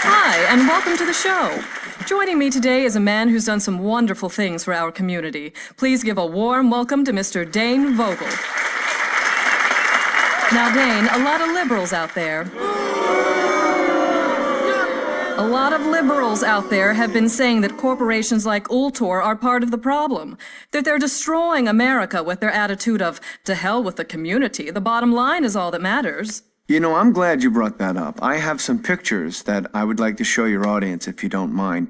Hi, and welcome to the show. Joining me today is a man who's done some wonderful things for our community. Please give a warm welcome to Mr. Dane Vogel. Now, Dane, a lot of liberals out there have been saying that corporations like Ultor are part of the problem, that they're destroying America with their attitude of, to hell with the community, the bottom line is all that matters. You know, I'm glad you brought that up. I have some pictures that I would like to show your audience if you don't mind.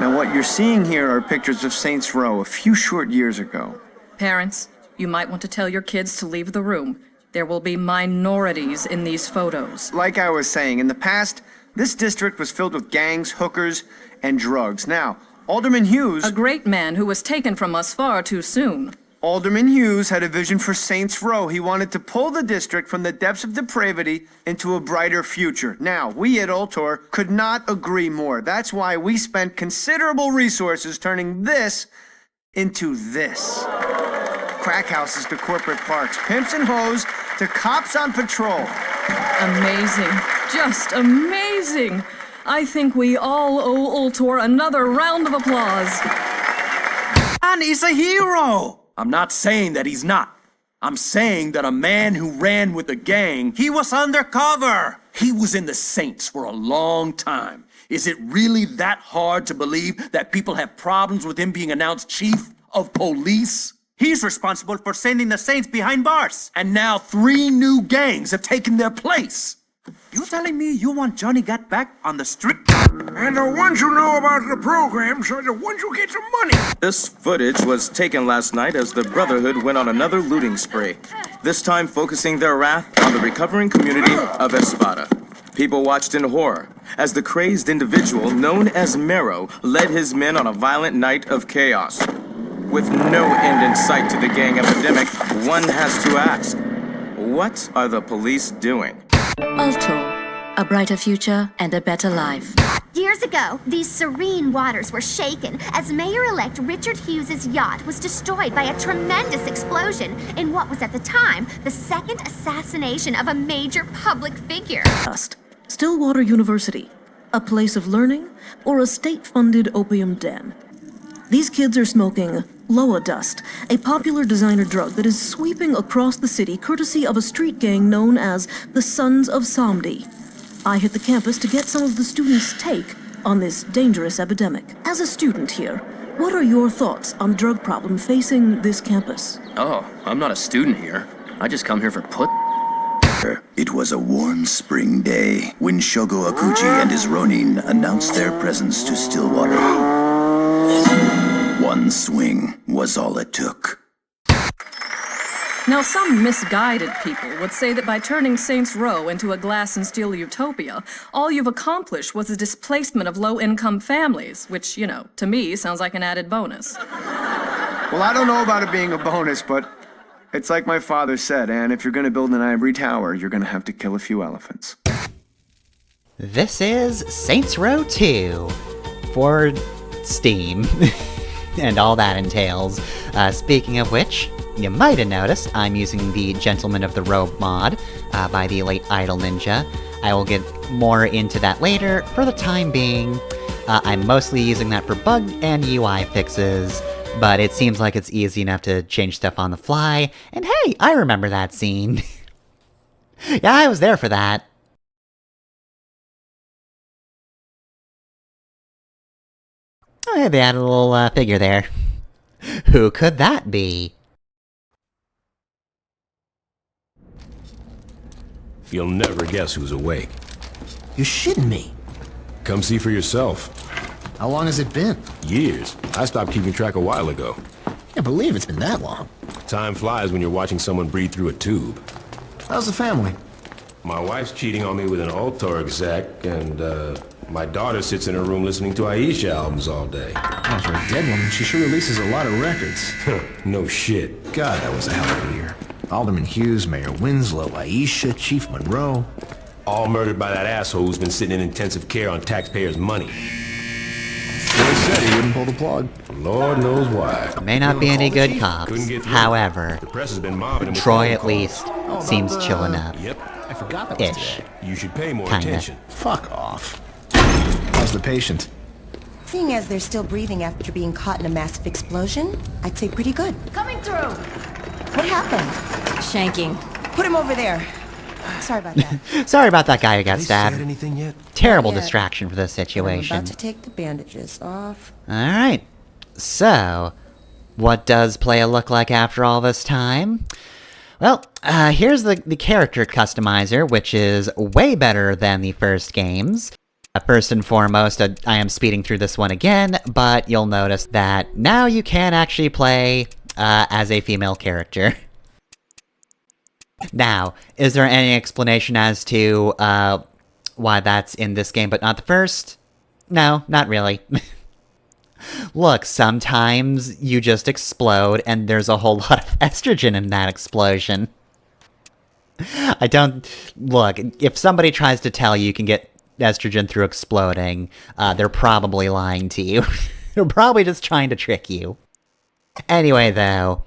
Now, what you're seeing here are pictures of Saints Row a few short years ago. Parents, you might want to tell your kids to leave the room. There will be minorities in these photos. Like I was saying, in the past, this district was filled with gangs, hookers, and drugs. Now, Alderman Hughes... A great man who was taken from us far too soon. Alderman Hughes had a vision for Saints Row. He wanted to pull the district from the depths of depravity into a brighter future. Now, we at Ultor could not agree more. That's why we spent considerable resources turning this into this. Crack houses to corporate parks, pimps and hoes to cops on patrol. Amazing. Just amazing. I think we all owe Ultor another round of applause. Man is a hero! I'm not saying that he's not. I'm saying that a man who ran with a gang... He was undercover! He was in the Saints for a long time. Is it really that hard to believe that people have problems with him being announced chief of police? He's responsible for sending the Saints behind bars. And now 3 new gangs have taken their place. You telling me you want Johnny Gat back on the street? And the ones who know about the programs are the ones who get some money. This footage was taken last night as the Brotherhood went on another looting spree, this time focusing their wrath on the recovering community of Espada. People watched in horror as the crazed individual known as Mero led his men on a violent night of chaos. With no end in sight to the gang epidemic, one has to ask, what are the police doing? Ultor, a brighter future and a better life. Years ago, these serene waters were shaken as Mayor-elect Richard Hughes' yacht was destroyed by a tremendous explosion in what was at the time the second assassination of a major public figure. Stillwater University, a place of learning or a state-funded opium den. These kids are smoking Loa Dust, a popular designer drug that is sweeping across the city courtesy of a street gang known as the Sons of Somdi. I hit the campus to get some of the students' take on this dangerous epidemic. As a student here, what are your thoughts on the drug problem facing this campus? Oh, I'm not a student here. I just come here for put. It was a warm spring day when Shogo Akuji and his Ronin announced their presence to Stillwater. One swing was all it took. Now, some misguided people would say that by turning Saints Row into a glass and steel utopia, all you've accomplished was the displacement of low-income families, which, you know, to me sounds like an added bonus. Well, I don't know about it being a bonus, but it's like my father said, and if you're going to build an ivory tower, you're going to have to kill a few elephants. This is Saints Row 2 for Steam. And all that entails. Speaking of which, you might have noticed I'm using the Gentleman of the Robe mod by the late Idle Ninja. I will get more into that later. For the time being, I'm mostly using that for bug and UI fixes, but it seems like it's easy enough to change stuff on the fly. And hey, I remember that scene. Yeah, I was there for that. Oh, yeah, they added a little figure there. Who could that be? You'll never guess who's awake. You're shitting me. Come see for yourself. How long has it been? Years. I stopped keeping track a while ago. Can't believe it's been that long. Time flies when you're watching someone breathe through a tube. How's the family? My wife's cheating on me with an Ultor exec, and, my daughter sits in her room listening to Aisha albums all day. Oh, for a dead woman, she sure releases a lot of records. No shit. God, that was a hell of a year. Alderman Hughes, Mayor Winslow, Aisha, Chief Monroe. All murdered by that asshole who's been sitting in intensive care on taxpayers' money. He said he wouldn't pull the plug. Lord knows why. May not be any good cops. However, The press has been mobbing him with Troy phone at calls. least seems chill enough. Yep. I forgot that was Ish. today. You should pay more Kinda. attention. Fuck off. How's the patient? Seeing as they're still breathing after being caught in a massive explosion, I'd say pretty good. Coming through! What happened? Shanking. Put him over there. Sorry about that. Sorry about that guy who got Have they stabbed. said anything yet? Terrible Not yet. distraction for this I'm situation. about to take the bandages off. Alright. So, what does Playa look like after all this time? Well, here's the character customizer, which is way better than the first games. First and foremost, I am speeding through this one again, but you'll notice that now you can actually play as a female character. Now, is there any explanation as to why that's in this game but not the first? No, not really. Look, sometimes you just explode and there's a whole lot of estrogen in that explosion. Look, if somebody tries to tell you can get estrogen through exploding, they're probably lying to you. They're probably just trying to trick you. Anyway, though,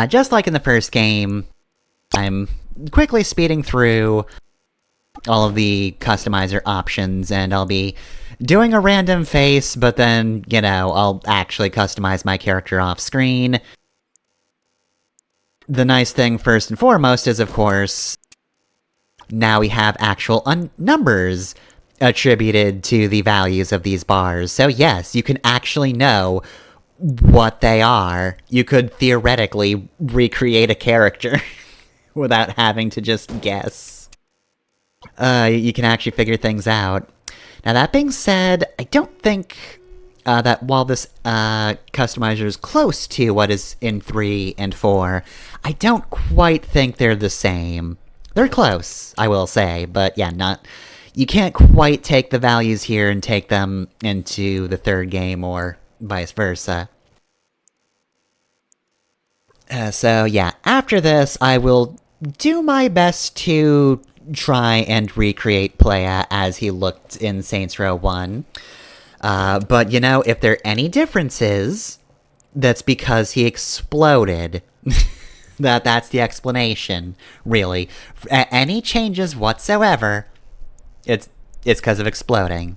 just like in the first game, I'm quickly speeding through all of the customizer options, and I'll be doing a random face, but then, you know, I'll actually customize my character off screen. The nice thing, first and foremost, is, of course, now we have actual numbers attributed to the values of these bars. So yes, you can actually know what they are. You could theoretically recreate a character without having to just guess. You can actually figure things out. Now that being said, I don't think that while this customizer is close to what is in 3 and 4, I don't quite think they're the same. They're close, I will say, but yeah, you can't quite take the values here and take them into the third game, or vice versa. So yeah, after this, I will do my best to try and recreate Playa as he looked in Saints Row 1. But, you know, if there are any differences, that's because he exploded. That's the explanation, really. Any changes whatsoever, it's because of exploding.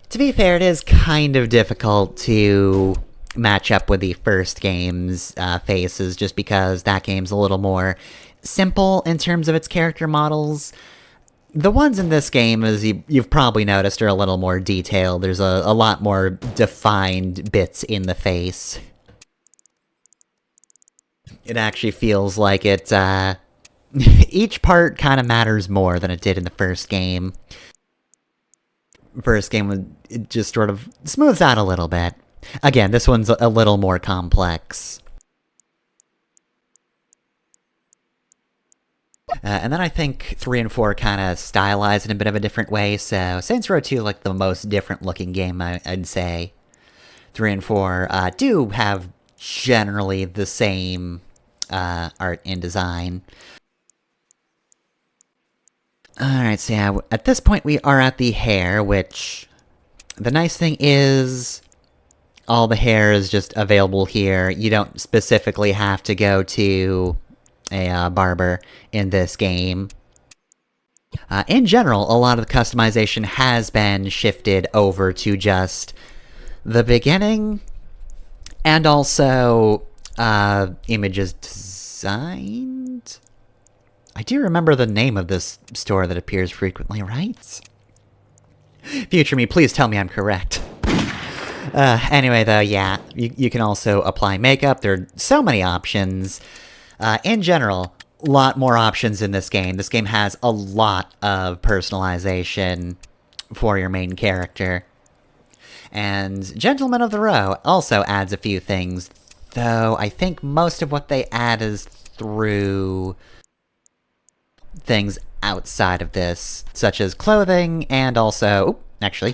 To be fair, it is kind of difficult to match up with the first game's faces, just because that game's a little more simple in terms of its character models. The ones in this game, as you've probably noticed, are a little more detailed. There's a lot more defined bits in the face. It actually feels like it, each part kind of matters more than it did in the first game. First game, it just sort of smooths out a little bit. Again, this one's a little more complex. And then I think 3 and 4 kind of stylized in a bit of a different way, so Saints Row 2 like the most different looking game, I'd say. 3 and 4 do have generally the same art and design. Alright, so yeah, at this point we are at the hair, which the nice thing is all the hair is just available here. You don't specifically have to go to a barber in this game. In general, a lot of the customization has been shifted over to just the beginning, and also images designed? I do remember the name of this store that appears frequently, right? Future me, please tell me I'm correct. Anyway, though, yeah, you can also apply makeup. There are so many options. In general, a lot more options in this game. This game has a lot of personalization for your main character. And Gentleman of the Row also adds a few things, though I think most of what they add is through things outside of this, such as clothing, and also, actually,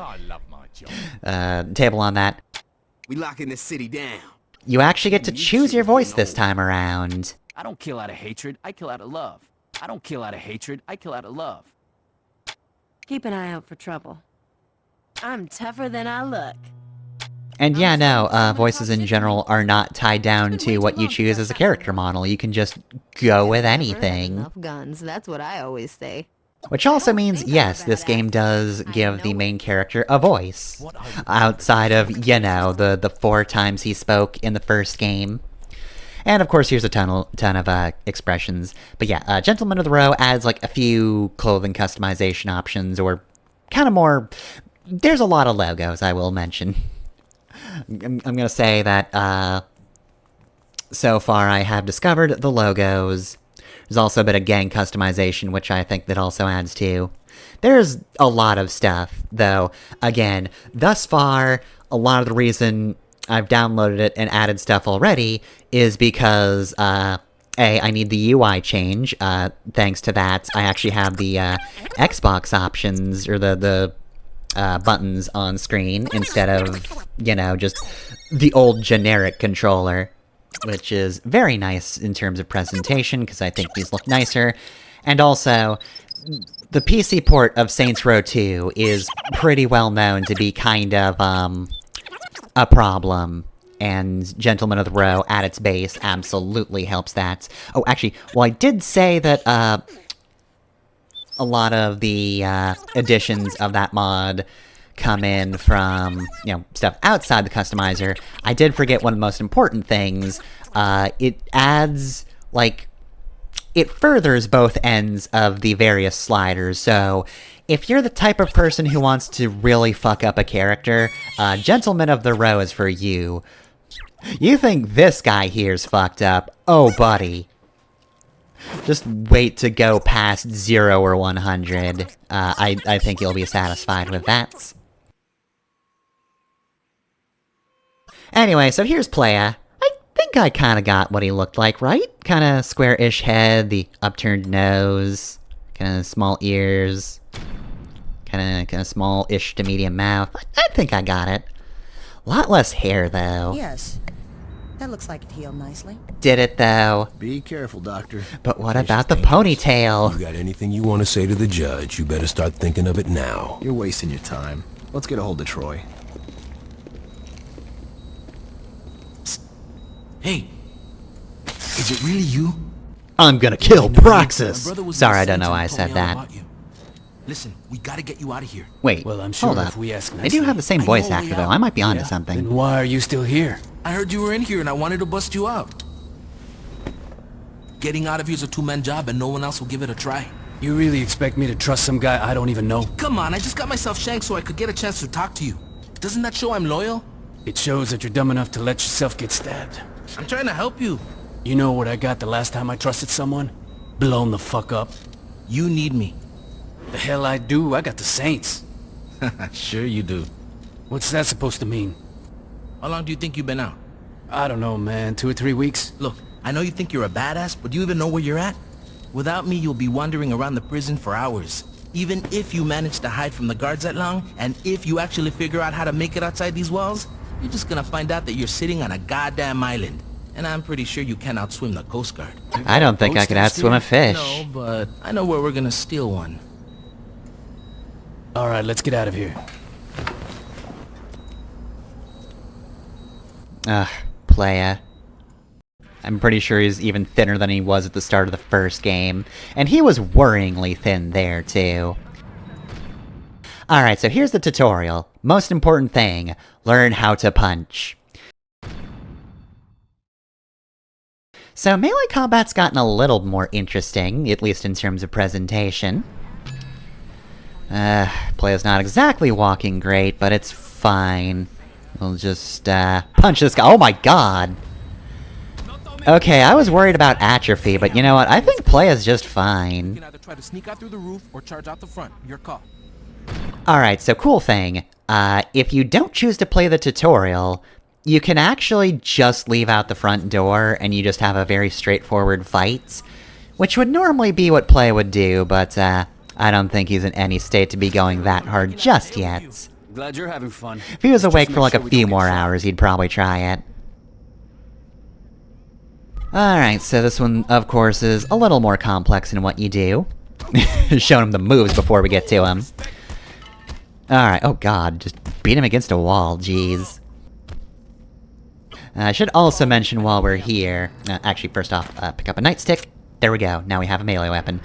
table on that. We locking this city down. You actually get to choose your voice this time around. I don't kill out of hatred, I kill out of love. I don't kill out of hatred, I kill out of love. Keep an eye out for trouble. I'm tougher than I look. And yeah, no, voices in general are not tied down to what you choose as a character model. You can just go with anything. Enough guns, that's what I always say. Which also means, yes, this game does give the main character a voice. Outside of, you know, the 4 times he spoke in the first game. And of course, here's a ton of expressions. But yeah, Gentleman of the Row adds like a few clothing customization options, or kind of more... There's a lot of logos, I will mention. I'm gonna say that, so far I have discovered the logos. There's also a bit of gang customization, which I think that also adds to. There's a lot of stuff, though. Again, thus far, a lot of the reason I've downloaded it and added stuff already is because, A, I need the UI change. Thanks to that, I actually have the Xbox options, or the buttons on screen, instead of, you know, just the old generic controller. Which is very nice in terms of presentation, because I think these look nicer. And also, the PC port of Saints Row 2 is pretty well known to be kind of, a problem. And Gentleman of the Row, at its base, absolutely helps that. Oh, actually, well, I did say that, a lot of the, additions of that mod come in from, you know, stuff outside the customizer. I did forget one of the most important things. It adds, like, it furthers both ends of the various sliders, so if you're the type of person who wants to really fuck up a character, Gentleman of the Row is for you. You think this guy here's fucked up? Oh, buddy. Just wait to go past 0 or 100. I think you'll be satisfied with that. Anyway, so here's Playa. I think I kinda got what he looked like, right? Kinda square-ish head, the upturned nose, kinda small ears, kinda small-ish to medium mouth. I think I got it. A lot less hair, though. Yes. That looks like it healed nicely. Did it, though? Be careful, Doctor. But what about the ponytail? You got anything you want to say to the judge, you better start thinking of it now. You're wasting your time. Let's get a hold of Troy. Hey, is it really you? I'm gonna kill Praxis! Sorry, I don't know why I said that. Listen, we gotta get you out of here. Wait, Well, I'm sure hold if up. we ask They do have the same voice actor, though. I might be onto Then something. why are you still here? I heard you were in here and I wanted to bust you out. Getting out of here's a two-man job and no one else will give it a try. You really expect me to trust some guy I don't even know? Come on, I just got myself shanked so I could get a chance to talk to you. Doesn't that show I'm loyal? It shows that you're dumb enough to let yourself get stabbed. I'm trying to help you. You know what I got the last time I trusted someone? Blown the fuck up. You need me. The hell I do, I got the Saints. Sure you do. What's that supposed to mean? How long do you think you've been out? I don't know, man. 2 or 3 weeks? Look, I know you think you're a badass, but do you even know where you're at? Without me, you'll be wandering around the prison for hours. Even if you manage to hide from the guards that long, and if you actually figure out how to make it outside these walls, you're just gonna find out that you're sitting on a goddamn island. And I'm pretty sure you can't outswim the Coast Guard. I don't think I could outswim a fish. No, but I know where we're gonna steal one. Alright, let's get out of here. Ugh, Playa. I'm pretty sure he's even thinner than he was at the start of the first game. And he was worryingly thin there, too. Alright, so here's the tutorial. Most important thing, learn how to punch. So melee combat's gotten a little more interesting, at least in terms of presentation. Playa's not exactly walking great, but it's fine. We'll just, punch this guy. Oh my god! Okay, I was worried about atrophy, but you know what? I think Playa's just fine. You can either try to sneak out through the roof or charge out the front. Your call. Alright, so cool thing. If you don't choose to play the tutorial, you can actually just leave out the front door and you just have a very straightforward fight. Which would normally be what Playa would do, but, I don't think he's in any state to be going that hard just yet. Glad you're having fun. If he was awake for like a few more hours, he'd probably try it. Alright, so this one, of course, is a little more complex in what you do. Showing him the moves before we get to him. Alright, oh god, just beat him against a wall, jeez. I should also mention while we're here... actually, first off, pick up a nightstick. There we go, now we have a melee weapon.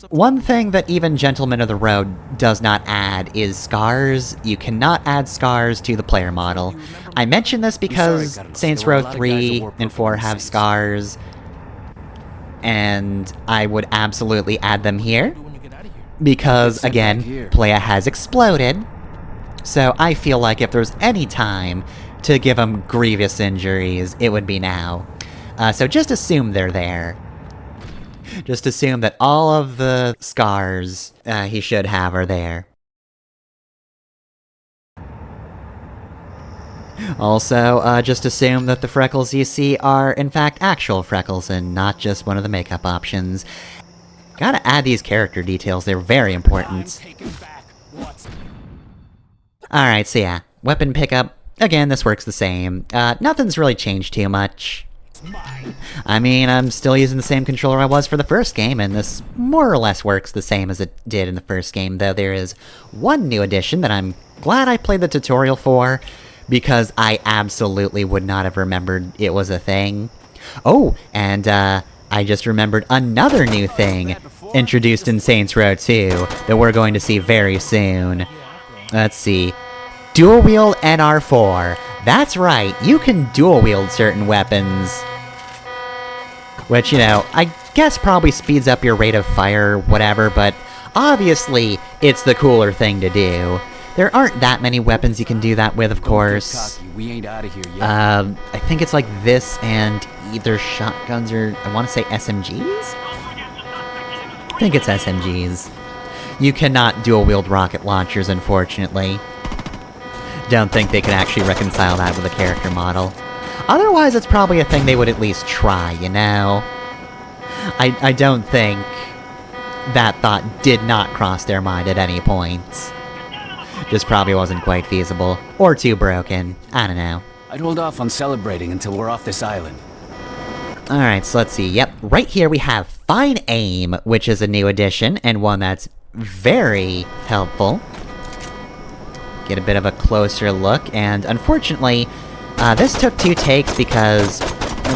One thing that even Gentlemen of the Road does not add is scars. You cannot add scars to the player model. I mention this because Saints Row 3 and 4 have scars, and I would absolutely add them here, because, again, Playa has exploded, so I feel like if there's any time to give him grievous injuries, it would be now. So just assume they're there. Just assume that all of the scars he should have are there. Also, just assume that the freckles you see are, in fact, actual freckles and not just one of the makeup options. Gotta add these character details, they're very important. Alright, so yeah, weapon pickup. Again, this works the same. Nothing's really changed too much. I mean, I'm still using the same controller I was for the first game, and this more or less works the same as it did in the first game, though there is one new addition that I'm glad I played the tutorial for, because I absolutely would not have remembered it was a thing. Oh, and I just remembered another new thing introduced in Saints Row 2 that we're going to see very soon. Let's see. Dual wield NR4. That's right, you can dual wield certain weapons. Which, you know, I guess probably speeds up your rate of fire, whatever, but obviously it's the cooler thing to do. There aren't that many weapons you can do that with, of course. We ain't out of here yet. I think it's like this and either shotguns or, I want to say SMGs? I think it's SMGs. You cannot dual wield rocket launchers, unfortunately. Don't think they can actually reconcile that with a character model. Otherwise, it's probably a thing they would at least try, you know? I don't think that thought did not cross their mind at any point. Just probably wasn't quite feasible. Or too broken. I don't know. I'd hold off on celebrating until we're off this island. Alright, so let's see. Yep, right here we have Fine Aim, which is a new addition, and one that's very helpful. Get a bit of a closer look, and unfortunately, this took 2 takes because...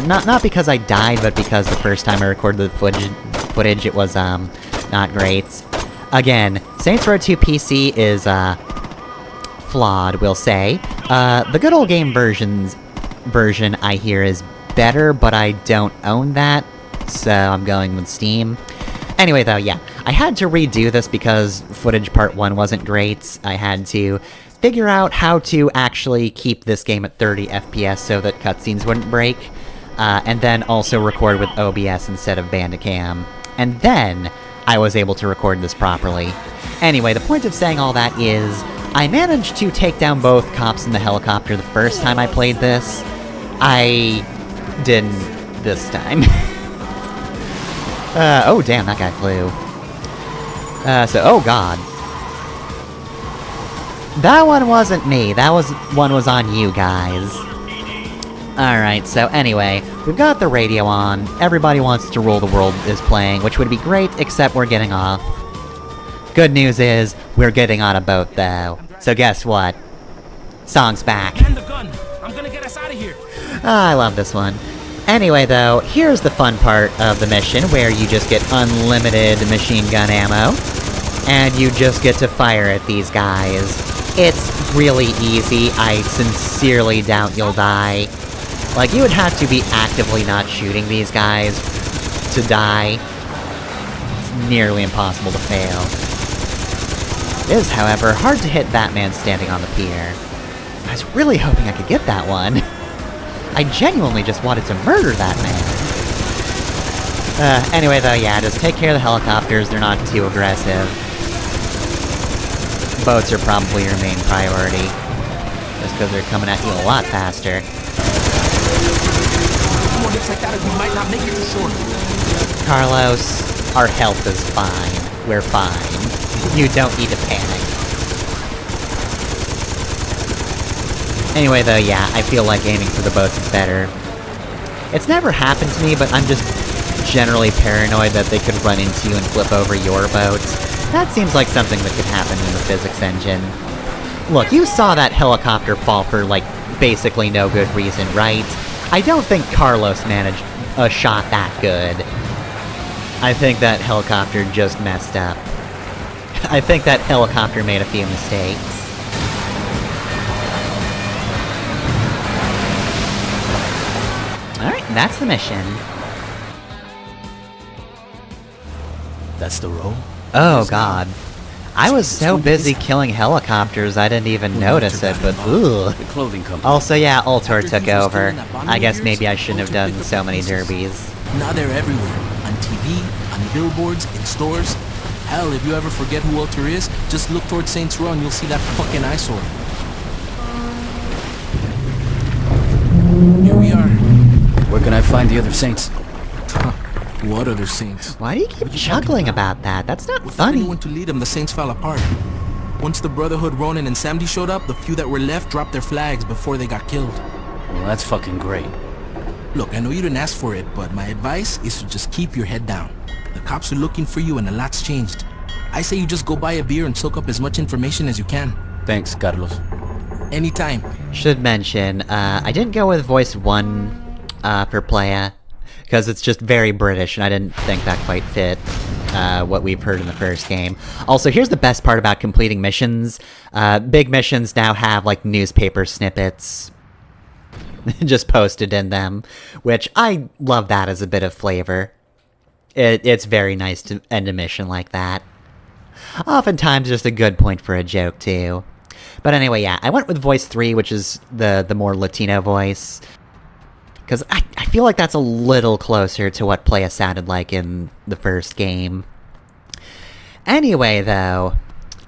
Not because I died, but because the first time I recorded the footage it was, not great. Again, Saints Row 2 PC is, flawed, we'll say. The good old game version, I hear, is better, but I don't own that, so I'm going with Steam. Anyway, though, yeah, I had to redo this because footage part 1 wasn't great. I had to figure out how to actually keep this game at 30 FPS so that cutscenes wouldn't break, and then also record with OBS instead of Bandicam. And then I was able to record this properly. Anyway, the point of saying all that is, I managed to take down both cops in the helicopter the first time I played this. I didn't this time. Oh damn, that guy flew. Oh god. That one wasn't me, that one was on you guys. Alright, so anyway, we've got the radio on, Everybody Wants to Rule the World is playing, which would be great, except we're getting off. Good news is, we're getting on a boat though. So guess what? Song's back. Man the gun! I'm gonna get us out of here! I love this one. Anyway though, here's the fun part of the mission, where you just get unlimited machine gun ammo, and you just get to fire at these guys. It's really easy, I sincerely doubt you'll die. Like, you would have to be actively not shooting these guys to die. It's nearly impossible to fail. It is, however, hard to hit that man standing on the pier. I was really hoping I could get that one. I genuinely just wanted to murder that man. Anyway though, yeah, just take care of the helicopters, they're not too aggressive. Boats are probably your main priority. Just because they're coming at you a lot faster. Looks like that, we might not make it to shore. Carlos, our health is fine. We're fine. You don't need to panic. Anyway though, yeah, I feel like aiming for the boats is better. It's never happened to me, but I'm just generally paranoid that they could run into you and flip over your boat. That seems like something that could happen in the physics engine. Look, you saw that helicopter fall for, like, basically no good reason, right? I don't think Carlos managed a shot that good. I think that helicopter just messed up. I think that helicopter made a few mistakes. Alright, that's the mission. That's the row? Oh god. I was so busy killing helicopters I didn't even notice it, but ugh. The clothing company. Also, yeah, Ultor took over. I guess maybe I shouldn't have done so many derbies. Now they're everywhere. On TV, on billboards, in stores. Hell, if you ever forget who Ultor is, just look towards Saints Row and you'll see that fucking eyesore. Here we are. Where can I find the other Saints? What other Saints? Why do you keep chuckling about that? That's not Without funny. anyone to lead them, the Saints fell apart. Once the Brotherhood, Ronin, and Samdi showed up, the few that were left dropped their flags before they got killed. Well, that's fucking great. Look, I know you didn't ask for it, but my advice is to just keep your head down. The cops are looking for you and a lot's changed. I say you just go buy a beer and soak up as much information as you can. Thanks, Carlos. Anytime. Should mention, I didn't go with voice 1 for Playa, because it's just very British, and I didn't think that quite fit what we've heard in the first game. Also, here's the best part about completing missions. Big missions now have, like, newspaper snippets just posted in them, which I love that as a bit of flavor. It's very nice to end a mission like that. Oftentimes just a good point for a joke, too. But anyway, yeah, I went with voice 3, which is the more Latino voice. Because I feel like that's a little closer to what Playa sounded like in the first game. Anyway, though,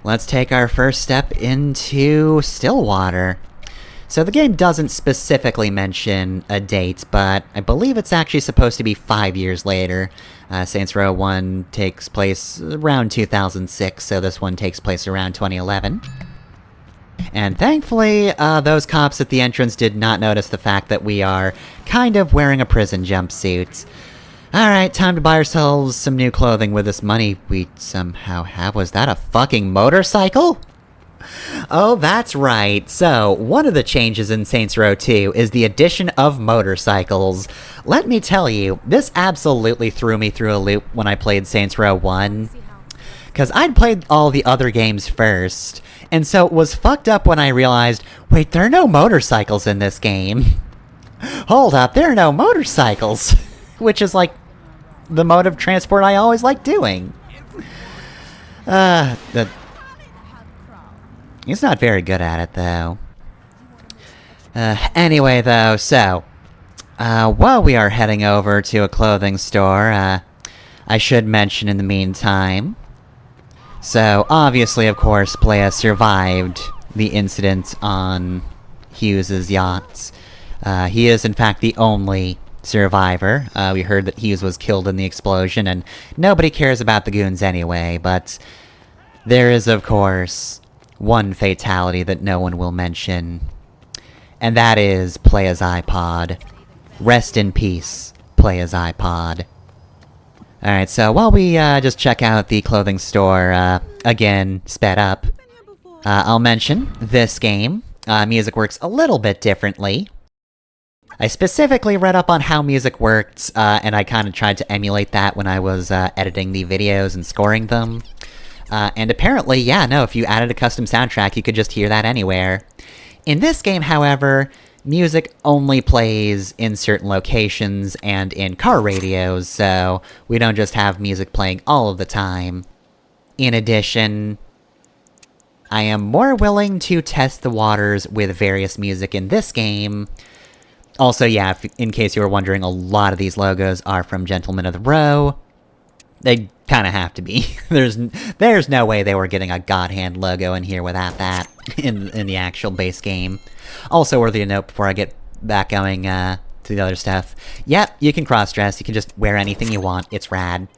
let's take our first step into Stillwater. So the game doesn't specifically mention a date, but I believe it's actually supposed to be 5 years later. Saints Row 1 takes place around 2006, so this one takes place around 2011. And thankfully, those cops at the entrance did not notice the fact that we are kind of wearing a prison jumpsuit. Alright, time to buy ourselves some new clothing with this money we somehow have. Was that a fucking motorcycle? Oh, that's right. So, one of the changes in Saints Row 2 is the addition of motorcycles. Let me tell you, this absolutely threw me through a loop when I played Saints Row 1. Because I'd played all the other games first, and so it was fucked up when I realized, wait, there are no motorcycles in this game. Hold up, there are no motorcycles! Which is like the mode of transport I always like doing. He's not very good at it, though. Anyway, though, so, while we are heading over to a clothing store, I should mention in the meantime, so, obviously, of course, Playa survived the incident on Hughes' yacht. He is, in fact, the only survivor. We heard that Hughes was killed in the explosion, and nobody cares about the goons anyway, but there is, of course, one fatality that no one will mention, and that is Playa's iPod. Rest in peace, Playa's iPod. Alright, so while we just check out the clothing store, again, sped up, I'll mention this game. Music works a little bit differently. I specifically read up on how music worked, and I kind of tried to emulate that when I was editing the videos and scoring them. And apparently, yeah, no, if you added a custom soundtrack, you could just hear that anywhere. In this game, however, music only plays in certain locations and in car radios, so we don't just have music playing all of the time. In addition, I am more willing to test the waters with various music in this game. Also, yeah, in case you were wondering, a lot of these logos are from Gentlemen of the Row. They kind of have to be. There's no way they were getting a God Hand logo in here without that in the actual base game. Also worthy to note before I get back going to the other stuff. Yep, you can cross-dress, you can just wear anything you want, it's rad.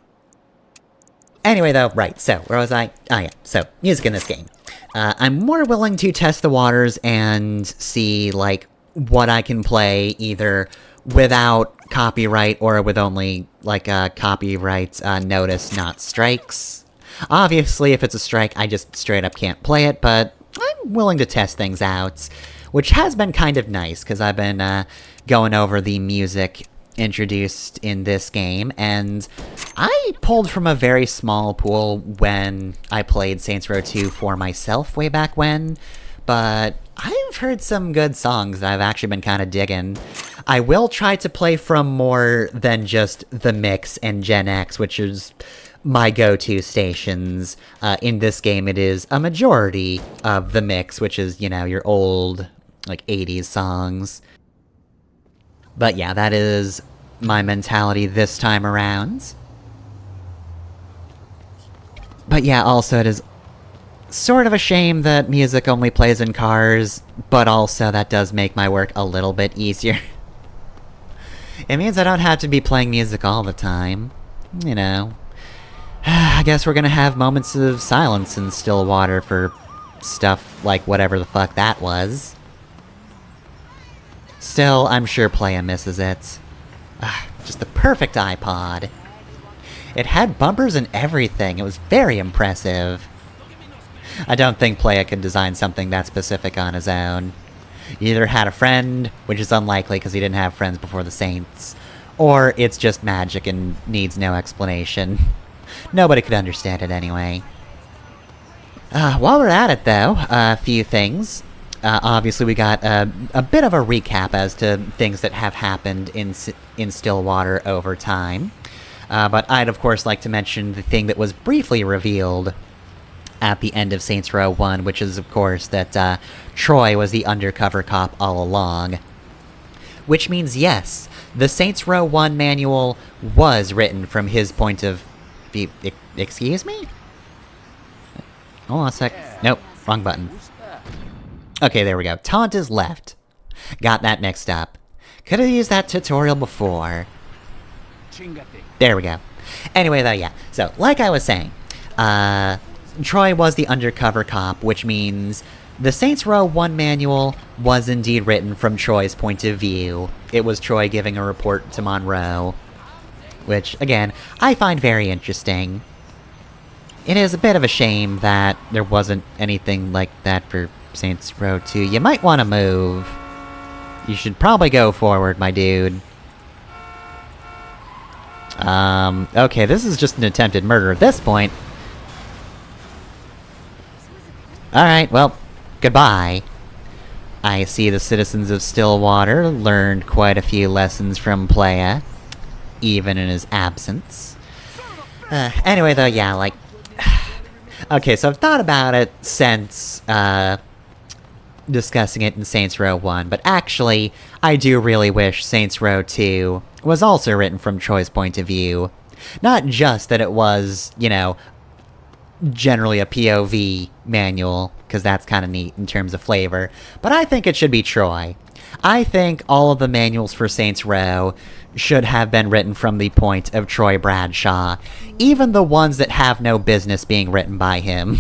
Anyway though, right, so, where was I? Oh yeah, so, music in this game. I'm more willing to test the waters and see, like, what I can play either without copyright or with only, like, a copyright notice, not strikes. Obviously, if it's a strike, I just straight up can't play it, but I'm willing to test things out, which has been kind of nice, because I've been going over the music introduced in this game, and I pulled from a very small pool when I played Saints Row 2 for myself way back when, but I've heard some good songs that I've actually been kind of digging. I will try to play from more than just The Mix and Gen X, which is my go-to stations. In this game, it is a majority of The Mix, which is, you know, your old, like, 80s songs. But yeah, that is my mentality this time around. But yeah, also it is sort of a shame that music only plays in cars, but also that does make my work a little bit easier. It means I don't have to be playing music all the time. You know. I guess we're gonna have moments of silence in Stillwater for stuff like whatever the fuck that was. Still, I'm sure Playa misses it. Just the perfect iPod. It had bumpers and everything. It was very impressive. I don't think Playa could design something that specific on his own. He either had a friend, which is unlikely because he didn't have friends before the Saints, or it's just magic and needs no explanation. Nobody could understand it anyway. While we're at it, though, a few things. Obviously, we got a bit of a recap as to things that have happened in Stillwater over time. But I'd, of course, like to mention the thing that was briefly revealed at the end of Saints Row 1, which is, of course, that Troy was the undercover cop all along. Which means, yes, the Saints Row 1 manual was written from his point of view. Excuse me? Hold on a sec. Nope, wrong button. Okay, there we go. Taunt is left. Got that mixed up. Could have used that tutorial before. There we go. Anyway, though, yeah. So, like I was saying, Troy was the undercover cop, which means the Saints Row 1 manual was indeed written from Troy's point of view. It was Troy giving a report to Monroe, which, again, I find very interesting. It is a bit of a shame that there wasn't anything like that for Saints Row 2. You might want to move. You should probably go forward, my dude. Okay, this is just an attempted murder at this point. Alright, well, goodbye. I see the citizens of Stillwater learned quite a few lessons from Playa, even in his absence. Anyway, though, yeah, like... Okay, so I've thought about it since, discussing it in Saints Row 1, but actually, I do really wish Saints Row 2 was also written from Troy's point of view. Not just that it was, you know, generally a POV manual, because that's kind of neat in terms of flavor, but I think it should be Troy. I think all of the manuals for Saints Row should have been written from the point of Troy Bradshaw, even the ones that have no business being written by him.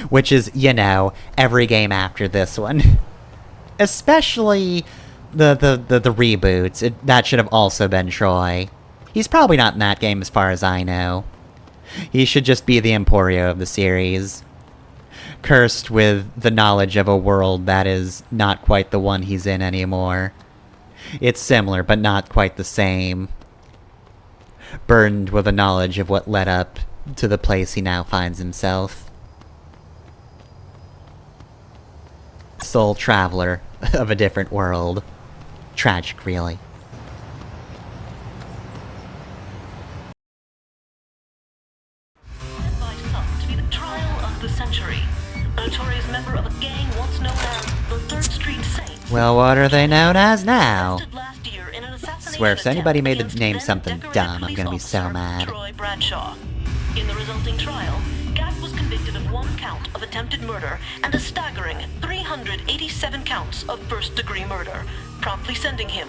Which is, you know, every game after this one. Especially the reboots. That should have also been Troy. He's probably not in that game as far as I know. He should just be the Emporio of the series. Cursed with the knowledge of a world that is not quite the one he's in anymore. It's similar, but not quite the same. Burdened with the knowledge of what led up to the place he now finds himself. Soul traveler of a different world. Tragic, really. To be the trial of the century. A notorious member of a gang once known as the 3rd Street Saints. Well, what are they known as now? Swear, if anybody made the name something dumb, I'm gonna be so mad. Troy Bradshaw. In the resulting trial, Gat was convicted of 1 count of attempted murder and a staggering 387 counts of first-degree murder, promptly sending him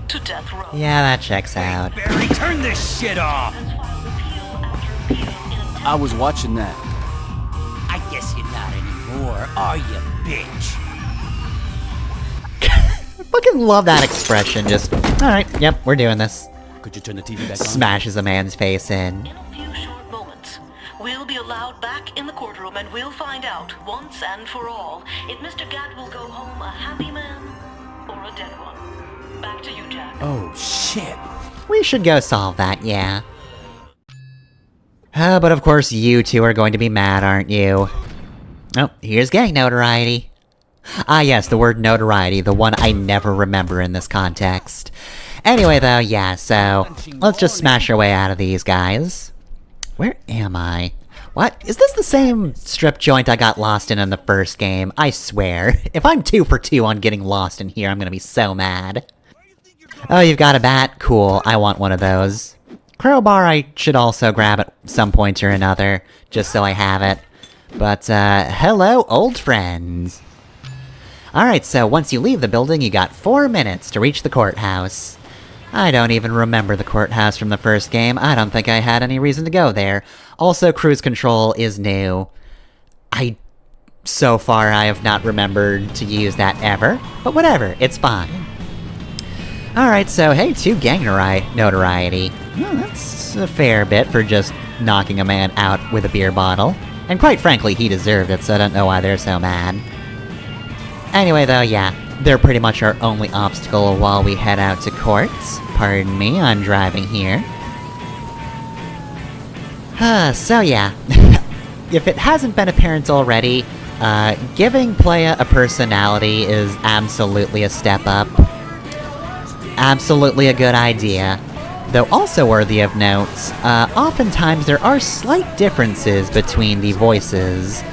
to death row. Yeah, that checks out. Barry, turn this shit off! I was watching that. I guess you're not anymore, are you, bitch? I fucking love that expression, just, alright, yep, we're doing this. Could you turn the TV back on? Smashes a man's face in. In a few short moments, we'll be allowed back in the courtroom and we'll find out, once and for all, if Mr. Gat will go home a happy man or a dead one. Back to you, Jack. Oh, shit. shit. We should go solve that, yeah. But of course you two are going to be mad, aren't you? Oh, here's gang notoriety. Ah yes, the word notoriety, the one I never remember in this context. Anyway though, yeah, so let's just smash our way out of these guys. Where am I? What? Is this the same strip joint I got lost in the first game? I swear. If I'm 2 for 2 on getting lost in here, I'm gonna be so mad. Oh, you've got a bat? Cool, I want one of those. Crowbar I should also grab at some point or another, just so I have it. But, hello, old friends. Alright, so once you leave the building, you got 4 minutes to reach the courthouse. I don't even remember the courthouse from the first game. I don't think I had any reason to go there. Also, cruise control is new. So far, I have not remembered to use that ever. But whatever, it's fine. Alright, so hey, 2 gang notoriety. Well, that's a fair bit for just knocking a man out with a beer bottle. And quite frankly, he deserved it, so I don't know why they're so mad. Anyway though, yeah, they're pretty much our only obstacle while we head out to court. Pardon me, I'm driving here. So yeah, if it hasn't been apparent already, giving Playa a personality is absolutely a step up. Absolutely a good idea. Though also worthy of note, oftentimes there are slight differences between the voices.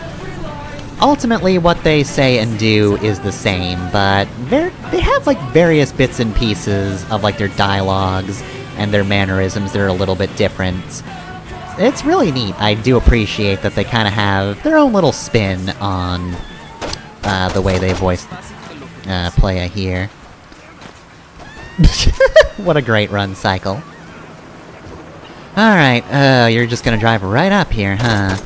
Ultimately, what they say and do is the same, but they have, like, various bits and pieces of, like, their dialogues and their mannerisms that are a little bit different. It's really neat. I do appreciate that they kind of have their own little spin on the way they voice Playa here. What a great run cycle. Alright, you're just gonna drive right up here, huh?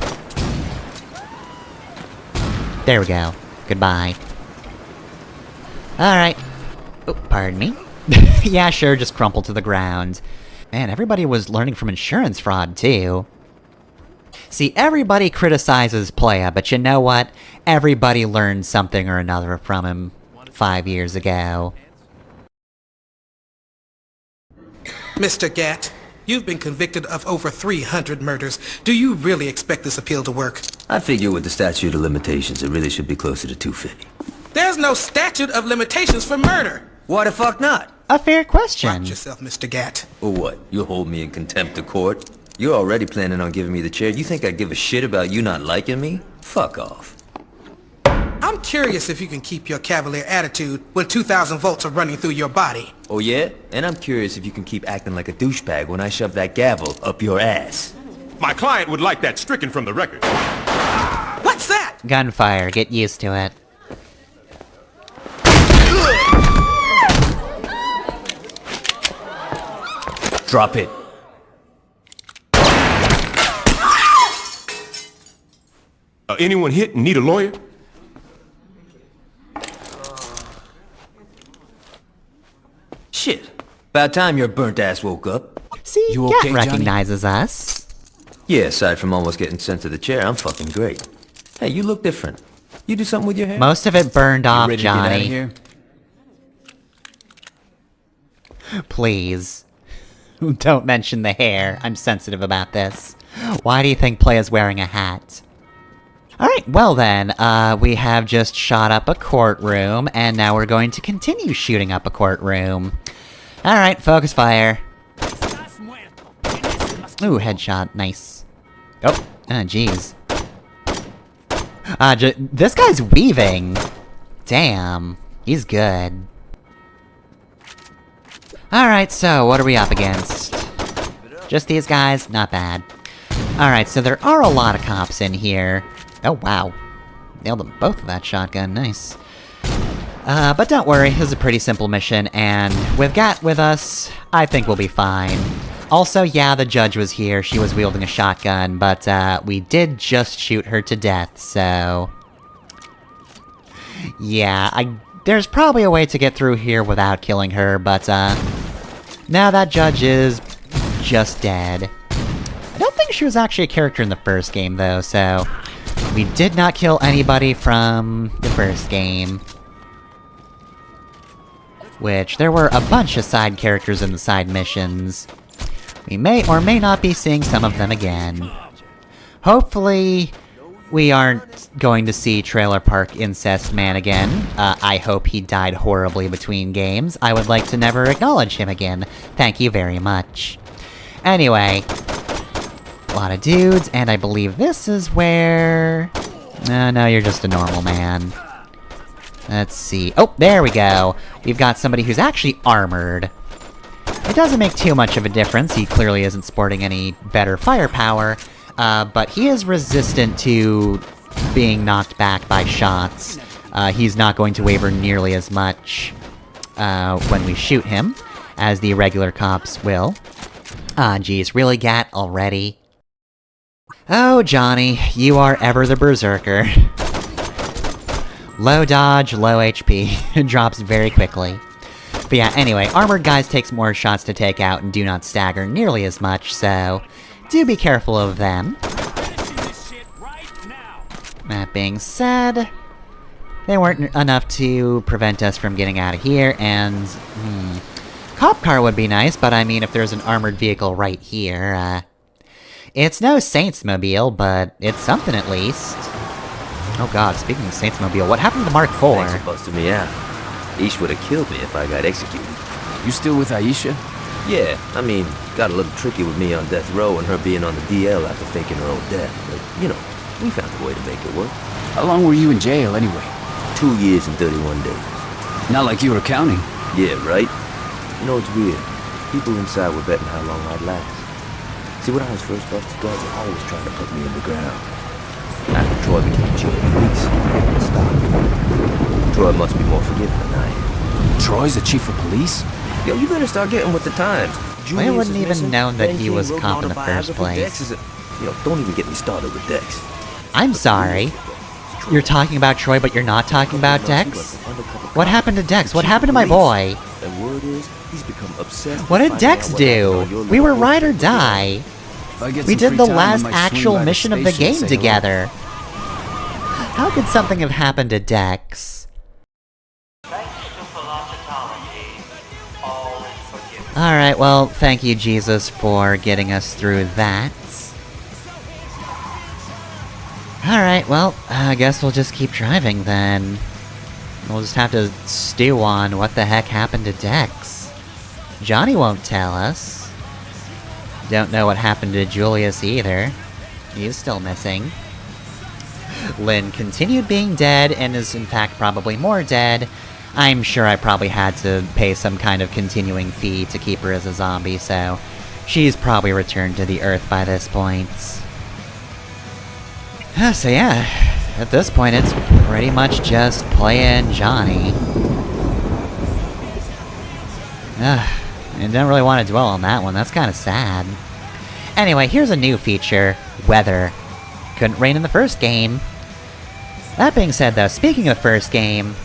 There we go. Goodbye. Alright. Oh, pardon me? Yeah, sure, just crumple to the ground. Man, everybody was learning from insurance fraud, too. See, everybody criticizes Playa, but you know what? Everybody learned something or another from him 5 years ago. Mr. Gatt, you've been convicted of over 300 murders. Do you really expect this appeal to work? I figure with the statute of limitations, it really should be closer to 250. There's no statute of limitations for murder. Why the fuck not? A fair question. Watch yourself, Mr. Gatt. Or what? You'll hold me in contempt of court? You're already planning on giving me the chair. You think I'd give a shit about you not liking me? Fuck off. I'm curious if you can keep your cavalier attitude when 2,000 volts are running through your body. Oh yeah? And I'm curious if you can keep acting like a douchebag when I shove that gavel up your ass. My client would like that stricken from the record. What's that? Gunfire, get used to it. Drop it. Anyone hit and need a lawyer? Shit. About time your burnt ass woke up. See, you Gat okay, recognizes us. Yeah, aside from almost getting sent to the chair, I'm fucking great. Hey, you look different. You do something with your hair? Most of it burned off, ready to get out of Johnny. here? Please. Don't mention the hair. I'm sensitive about this. Why do you think Playa's wearing a hat? Alright, well then, we have just shot up a courtroom, and now we're going to continue shooting up a courtroom. Alright, focus fire. Ooh, headshot, nice. Oh, jeez. This guy's weaving. Damn, he's good. Alright, so what are we up against? Just these guys? Not bad. Alright, so there are a lot of cops in here. Oh, wow. Nailed them both with that shotgun, nice. But don't worry, this is a pretty simple mission, and with Gat with us, I think we'll be fine. Also, yeah, the judge was here, she was wielding a shotgun, but, we did just shoot her to death, so... Yeah, there's probably a way to get through here without killing her, but, now that judge is just dead. I don't think she was actually a character in the first game, though, so... We did not kill anybody from the first game. which there were a bunch of side characters in the side missions. We may or may not be seeing some of them again. Hopefully, we aren't going to see Trailer Park Incest Man again. I hope he died horribly between games. I would like to never acknowledge him again. Thank you very much. Anyway, a lot of dudes, and I believe this is where... No, you're just a normal man. Let's see. Oh, there we go. We've got somebody who's actually armored. It doesn't make too much of a difference. He clearly isn't sporting any better firepower, but he is resistant to being knocked back by shots. He's not going to waver nearly as much when we shoot him, as the regular cops will. Geez, really, Gat, already? Oh, Johnny, you are ever the berserker. Low dodge, low HP. Drops very quickly. But yeah, anyway, armored guys takes more shots to take out and do not stagger nearly as much, so do be careful of them. That being said, they weren't enough to prevent us from getting out of here, and... cop car would be nice, but I mean, if there's an armored vehicle right here, it's no Saints-mobile, but it's something at least. Oh god, speaking of Saints-mobile, what happened to the Mark IV? Thanks for busting me out. Ish would have killed me if I got executed. You still with Aisha? Yeah, I mean, got a little tricky with me on death row and her being on the DL after faking her own death. But, you know, we found a way to make it work. How long were you in jail anyway? 2 years and 31 days. Not like you were counting. Yeah, right? You know, it's weird. People inside were betting how long I'd last. See, when I was first off the guards, they always trying to put me in the ground. After Troy became chief of police, it stopped. Troy must be more forgiving than I am. Troy's the chief of police? Yo, you better start getting with the times. I wouldn't even known that he was cop in the first place. Yo, don't even get me started with Dex. I'm sorry. You're talking about Troy, but you're not talking about Dex? What happened to Dex? What happened to my boy? And word is, he's become obsessed. What did Dex do? We were ride or die. We did the last actual mission of the game together. How could something have happened to Dex? Alright, well, thank you, Jesus, for getting us through that. Alright, well, I guess we'll just keep driving then. We'll just have to stew on what the heck happened to Dex. Johnny won't tell us. Don't know what happened to Julius either. He's still missing. Lynn continued being dead, and is in fact probably more dead. I'm sure I probably had to pay some kind of continuing fee to keep her as a zombie, so she's probably returned to the Earth by this point. So yeah, at this point it's pretty much just Playa and Johnny. I didn't really want to dwell on that one, that's kind of sad. Anyway, here's a new feature, weather. Couldn't rain in the first game. That being said though, speaking of the first game,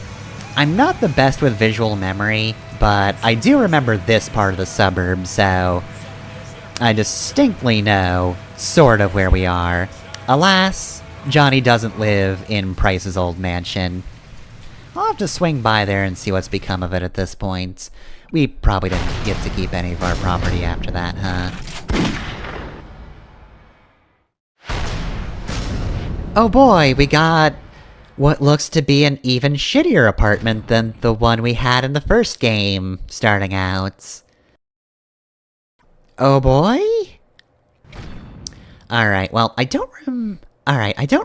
I'm not the best with visual memory, but I do remember this part of the suburb, so I distinctly know sort of where we are. Alas, Johnny doesn't live in Price's old mansion. I'll have to swing by there and see what's become of it at this point. We probably didn't get to keep any of our property after that, huh? Oh boy, we got what looks to be an even shittier apartment than the one we had in the first game, starting out. Oh boy? Alright, well, I don't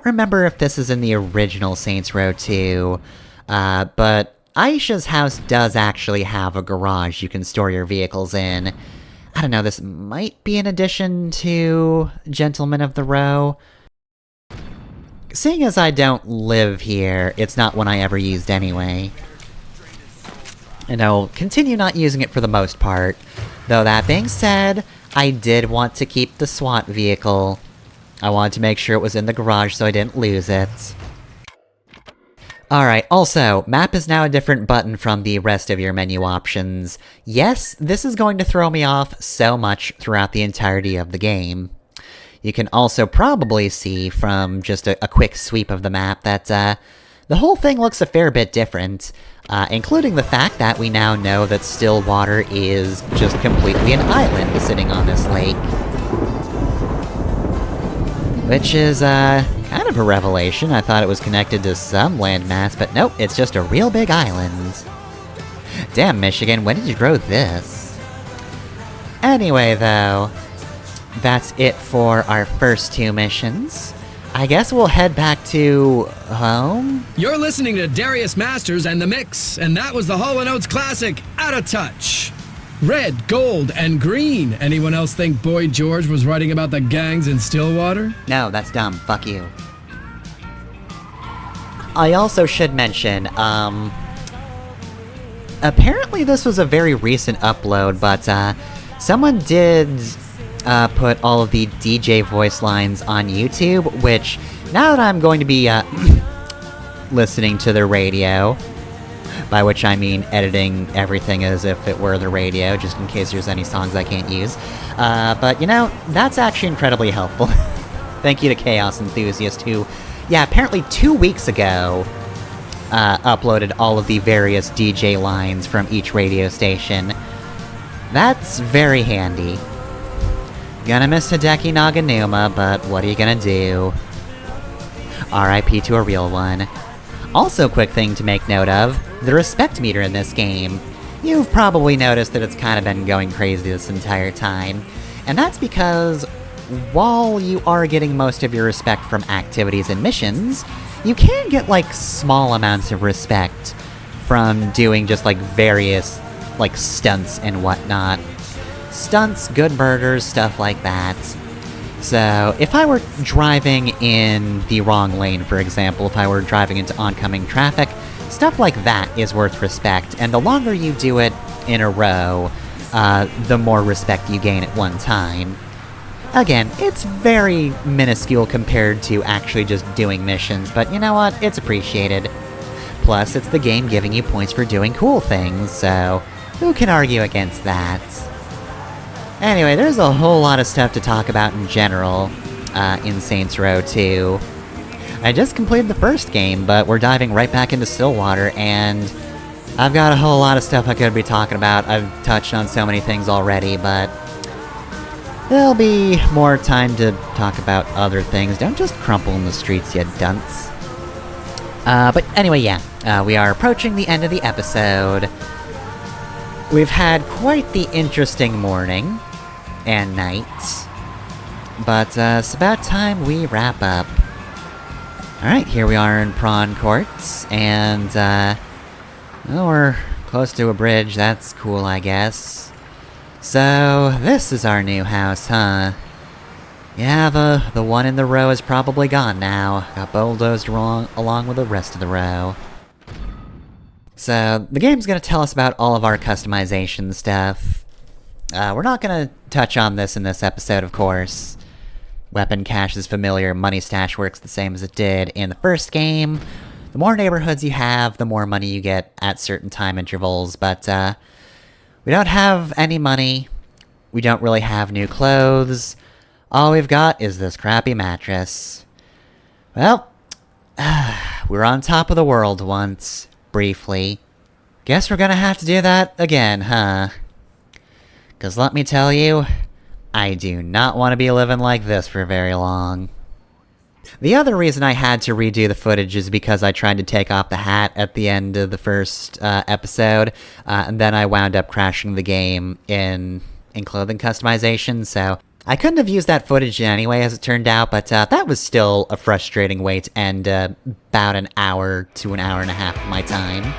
remember if this is in the original Saints Row 2, but Aisha's house does actually have a garage you can store your vehicles in. I don't know, this might be an addition to Gentlemen of the Row. Seeing as I don't live here, it's not one I ever used anyway. And I'll continue not using it for the most part. Though that being said, I did want to keep the SWAT vehicle. I wanted to make sure it was in the garage so I didn't lose it. Alright, also, map is now a different button from the rest of your menu options. Yes, this is going to throw me off so much throughout the entirety of the game. You can also probably see from just a quick sweep of the map that, the whole thing looks a fair bit different. including the fact that we now know that Stillwater is just completely an island sitting on this lake. Which is, kind of a revelation. I thought it was connected to some landmass, but nope, it's just a real big island. Damn, Michigan, when did you grow this? Anyway, though, that's it for our first 2 missions. I guess we'll head back to home? You're listening to Darius Masters and The Mix, and that was the Hall & Oates classic, Out of Touch. Red, gold, and green. Anyone else think Boy George was writing about the gangs in Stillwater? No, that's dumb. Fuck you. I also should mention, apparently this was a very recent upload, but, someone did put all of the DJ voice lines on YouTube, which, now that I'm going to be, listening to the radio, by which I mean editing everything as if it were the radio, just in case there's any songs I can't use, but, you know, that's actually incredibly helpful. Thank you to Chaos Enthusiast, who, yeah, apparently 2 weeks ago, uploaded all of the various DJ lines from each radio station. That's very handy. Gonna miss Hideki Naganuma, but what are you gonna do? RIP to a real one. Also, quick thing to make note of, the respect meter in this game. You've probably noticed that it's kind of been going crazy this entire time. And that's because, while you are getting most of your respect from activities and missions, you can get, like, small amounts of respect from doing just, like, various, like, stunts and whatnot. Stunts, good murders, stuff like that. So, if I were driving in the wrong lane, for example, if I were driving into oncoming traffic, stuff like that is worth respect, and the longer you do it in a row, the more respect you gain at one time. Again, it's very minuscule compared to actually just doing missions, but you know what? It's appreciated. Plus, it's the game giving you points for doing cool things, so who can argue against that? Anyway, there's a whole lot of stuff to talk about in general, in Saints Row 2. I just completed the first game, but we're diving right back into Stillwater, and I've got a whole lot of stuff I could be talking about. I've touched on so many things already, but there'll be more time to talk about other things. Don't just crumple in the streets, you dunce. But anyway, yeah, we are approaching the end of the episode. We've had quite the interesting morning and night, but it's about time we wrap up. Alright, here we are in Prawn Courts, and well, we're close to a bridge. That's cool, I guess. So, this is our new house, huh? Yeah, the one in the row is probably gone now. Got bulldozed along with the rest of the row. So, the game's gonna tell us about all of our customization stuff. We're not gonna touch on this in this episode, of course. Weapon cache is familiar, money stash works the same as it did in the first game. The more neighborhoods you have, the more money you get at certain time intervals, but, we don't have any money. We don't really have new clothes. All we've got is this crappy mattress. Well, we were on top of the world once. Briefly. Guess we're gonna have to do that again, huh? 'Cause let me tell you, I do not want to be living like this for very long. The other reason I had to redo the footage is because I tried to take off the hat at the end of the first episode, and then I wound up crashing the game in clothing customization, so I couldn't have used that footage anyway, as it turned out, but that was still a frustrating way to end about an hour to an hour and a half of my time.